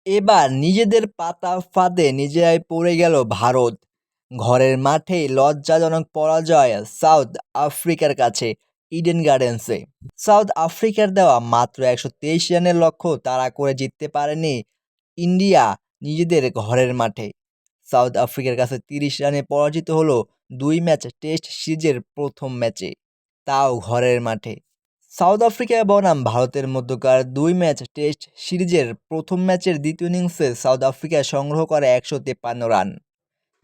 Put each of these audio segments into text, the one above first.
এবার নিজেদের পাতা ফাঁদে নিজেরাই পড়ে গেল ভারত। ঘরের মাঠেই লজ্জাজনক পরাজয় সাউথ আফ্রিকার কাছে ইডেন গার্ডেন্সে। সাউথ আফ্রিকার দেওয়া মাত্র ১২৩ রানের লক্ষ্য তাড়া করে জিততে পারেনি ইন্ডিয়া নিজেদের ঘরের মাঠে। সাউথ আফ্রিকার কাছে ৩০ রানে পরাজিত হলো ২ ম্যাচ টেস্ট সিরিজের প্রথম ম্যাচে, তাও ঘরের মাঠে। সাউথ আফ্রিকা বনাম ভারতের মধ্যকার ২ ম্যাচ টেস্ট সিরিজের প্রথম ম্যাচের দ্বিতীয় ইনিংসে সাউথ আফ্রিকা সংগ্রহ করে ১৫৩ রান,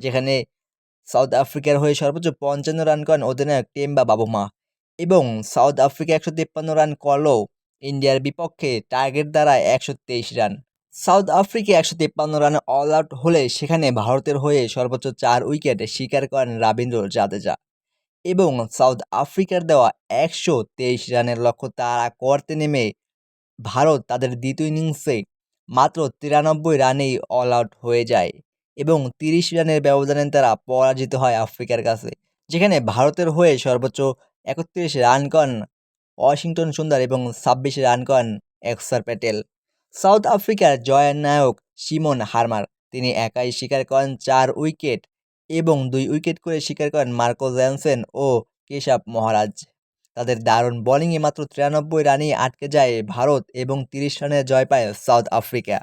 যেখানে সাউথ আফ্রিকার হয়ে সর্বোচ্চ ৫৫ রান করেন অধিনায়ক টেম্বা বাবুমা। এবং সাউথ আফ্রিকা ১৫৩ রান করলেও ইন্ডিয়ার বিপক্ষে টার্গেট দ্বারা ১২৩ রান। সাউথ আফ্রিকা ১৫৩ রানে অল আউট হলে সেখানে ভারতের হয়ে সর্বোচ্চ ৪ উইকেট শিকার করেন রবীন্দ্র জাদেজা। এবং সাউথ আফ্রিকার দেওয়া ১২৩ রানের লক্ষ্য তাড়া করতে নেমে ভারত তাদের দ্বিতীয় ইনিংসে মাত্র ৯৩ রানেই অল আউট হয়ে যায় এবং ৩০ রানের ব্যবধানে তারা পরাজিত হয় আফ্রিকার কাছে, যেখানে ভারতের হয়ে সর্বোচ্চ ৩১ রান করেন ওয়াশিংটন সুন্দর এবং ২৬ রান করেন অক্সর প্যাটেল। সাউথ আফ্রিকার জয়ের নায়ক সিমন হারমার, তিনি একাই শিকার করেন ৪ উইকেট এবং ২ উইকেট করে শিকার করেন মার্কো জ্যানসেন ও কেশব মহারাজ। তাদের দারুণ বোলিংয়ে মাত্র ৯৩ রানেই আটকে যায় ভারত এবং ৩০ রানে জয় পায় সাউথ আফ্রিকা।